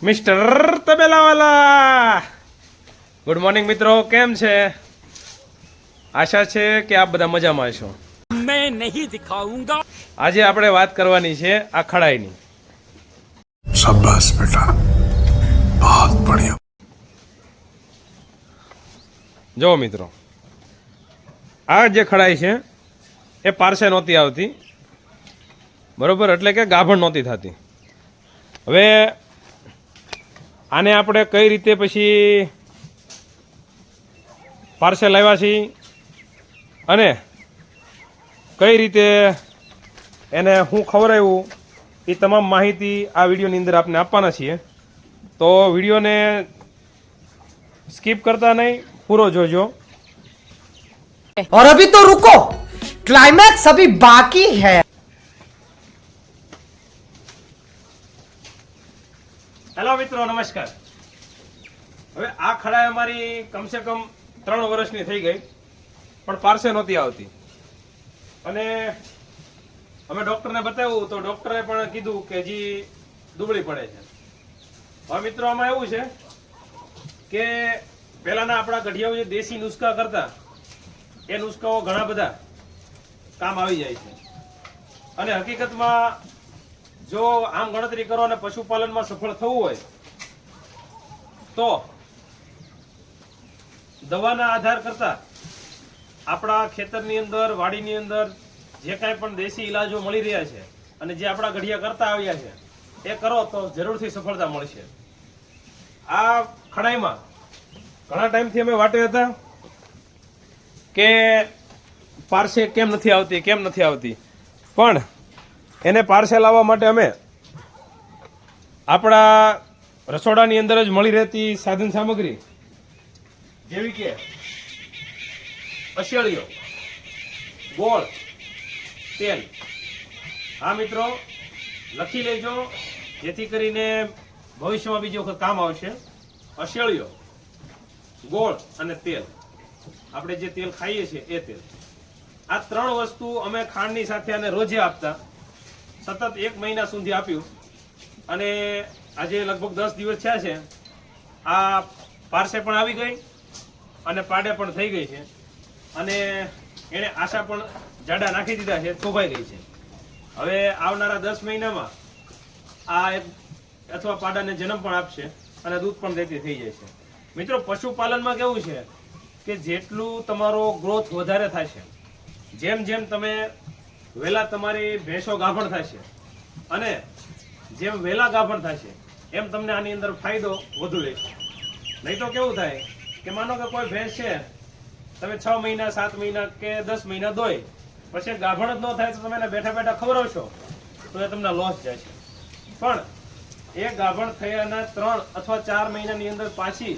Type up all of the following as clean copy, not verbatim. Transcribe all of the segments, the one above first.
Mister તબેલાવાલા, good morning મિત્રો, કેમ છે? આશા છે કે આપ બધા મજામાં છો. मैं नहीं दिखाऊंगा. આજે આપણે વાત કરવાની છે આ ખડાઈની. शाबाश बेटा, बहुत बढ़िया. જો મિત્રો, આ જે ખડાઈ છે એ પારસે નહોતી આવતી, બરોબર, એટલે કે ગાભણ નહોતી થતી. હવે આને આપણે કઈ રીતે પછી પાર્સલ લાવ્યા છીએ અને કઈ રીતે એને હું ખવડાવ્યું એ તમામ માહિતી આ વિડીયોની અંદર આપણે આપવાના છીએ. તો વિડીયોને સ્કીપ કરતા નહીં, પૂરો જોજો. और अभी तो रुको, क्लाइमैक्स अभी बाकी है. હેલો મિત્રો, નમસ્કાર. હવે આ ખડાઈ અમારી કમસે કમ 3 વર્ષની થઈ ગઈ, પણ પાર્સે નહોતી આવતી. અને અમે ડૉક્ટરને બતાવ્યું તો ડૉક્ટરે પણ કીધું કે હજી દુબળી પડે છે. હવે મિત્રો, આમાં એવું છે કે પહેલાના આપણા ગઢિયાઓ જે દેશી નુસ્ખા કરતા એ નુસ્ખાઓ ઘણા બધા કામ આવી જાય છે. અને હકીકતમાં જો આમ ગણતરી કરો અને પશુપાલનમાં સફળ થવું હોય તો દવાના આધાર કરતા આપણા ખેતરની અંદર, વાડીની અંદર જે કાંઈ પણ દેશી ઇલાજો મળી રહ્યા છે અને જે આપણા ગઢિયા કરતા આવ્યા છે એ કરો તો જરૂરથી સફળતા મળશે. આ ખડાઈમાં ઘણા ટાઈમથી અમે વાટે હતા કે પાર્સે કેમ નથી આવતી, પણ એને પાર્સલ આવવા માટે અમે આપણા રસોડાની અંદર જ મળી રહેતી સાધન સામગ્રી જેવી કે અશેળીઓ, ગોળ, તેલ. હા મિત્રો, લખી લેજો જેથી કરીને ભવિષ્યમાં બીજી વખત કામ આવશે. અશેળીઓ, ગોળ અને તેલ. આપણે જે તેલ ખાઈએ છીએ એ તેલ. આ 3 વસ્તુ અમે ખાંડની સાથે અને રોજે આપતા. સતત 1 મહિના સુધી આપ્યું અને આજે લગભગ 10 દિવસ થયા છે. આ પાર્સે પણ આવી ગઈ અને પાડે પણ થઈ ગઈ છે અને એણે આશા પણ જાડા નાખી દીધા છે, થોભાઈ ગઈ છે. હવે આવનારા 10 મહિનામાં આ એક અથવા પાડાને જન્મ પણ આપશે અને દૂધ પણ દેતી થઈ જાય છે. મિત્રો, પશુપાલનમાં કેવું છે કે જેટલું તમારો ગ્રોથ વધારે થશે, જેમ જેમ તમે વહેલા તમારી ભેંસો ગાભણ થશે અને જેમ વહેલા ગાભણ થશે એમ તમને આની અંદર ફાયદો વધુ રહેશે. નહીં તો કેવું થાય કે માનો કે કોઈ ભેંસ છે, તમે 6 મહિના, 7 મહિના કે 10 મહિના દોય, પછી ગાભણ જ ન થાય તો તમે એને બેઠા બેઠા ખવડાવશો તો એ તમને લોસ જાય છે. પણ એ ગાભણ થયાના 3 અથવા 4 મહિનાની અંદર પાછી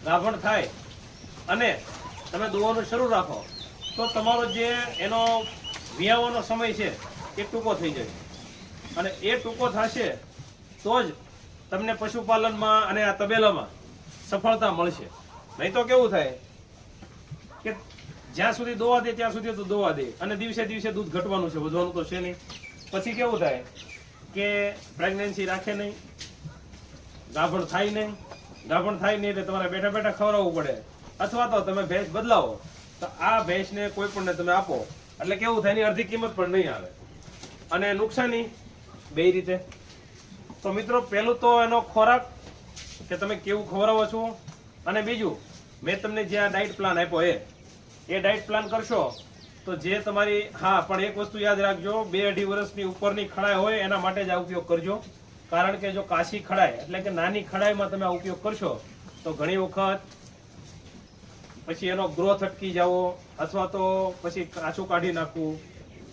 ગાભણ થાય અને તમે દોવાનું શરૂ રાખો તો તમારો જે એનો વિયાવાનો સમય છે એ ટૂંકો થઈ જાય અને એ ટૂંકો થશે તો જ તમને પશુપાલનમાં અને આ તબેલામાં સફળતા મળશે. નહીં તો કેવું થાય કે જ્યાં સુધી દોવા દે ત્યાં સુધી તો દોવા દે અને દિવસે દિવસે દૂધ ઘટવાનું છે, વધવાનું તો છે નહીં. પછી કેવું થાય કે પ્રેગ્નન્સી રાખે નહીં, ગાભણ થાય નહીં એટલે તમારે બેઠા બેઠા ખવડાવવું પડે. અથવા તો તમે ભેંસ બદલાવો તો આ ભેંસને કોઈ પણને તમે આપો એટલે કેવું થાય, એની અડધી કિંમત પણ નહીં આવે અને નુકસાની બે રીતે. તો મિત્રો, પહેલું તો એનો ખોરાક કે તમે કેવું ખવડાવો છો, અને બીજું મેં તમને જે આ ડાયટ પ્લાન આપ્યો એ ડાયટ પ્લાન કરશો તો જે તમારી, હા પણ એક વસ્તુ યાદ રાખજો, 2-2.5 વર્ષની ઉપરની ખડાઈ હોય એના માટે જ આ ઉપયોગ કરજો. કારણ કે જો કાશી ખડાઈ એટલે કે નાની ખડાઈમાં તમે આ ઉપયોગ કરશો તો ઘણી વખત પછી એનો ગ્રોથ અટકી જાવો અથવા તો પછી કાચું કાઢી નાખવું,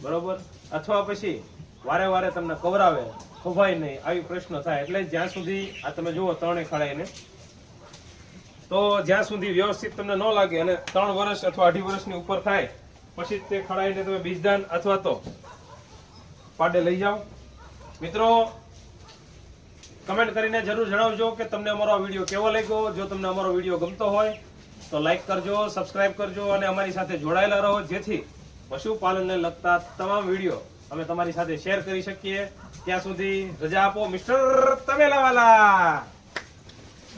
બરોબર, અથવા પછી વારે વારે તમને કવરાવે, ખવાય નહીં, આવી પ્રશ્ન થાય. એટલે જ્યાં સુધી આ તમે જુઓ 3 ખડાઈને, તો જ્યાં સુધી વ્યવસ્થિત તમને ન લાગે અને 3 વર્ષ અથવા 2.5 વર્ષની ઉપર થાય પછી તે ખડાઈને તમે બીજદાન અથવા તો પાડે લઈ જાઓ. મિત્રો, કમેન્ટ કરીને જરૂર જણાવજો કે તમને અમારો આ વિડીયો કેવો લાગ્યો. જો તમને અમારો વિડીયો ગમતો હોય તો લાઈક કરજો, સબસ્ક્રાઇબ કરજો અને અમારી સાથે જોડાયેલા રહો, જેથી પશુપાલનને લગતા તમામ વિડીયો અમે તમારી સાથે શેર કરી શકીએ. ત્યાં સુધી રજા આપો મિસ્ટર તબેલાવાલા.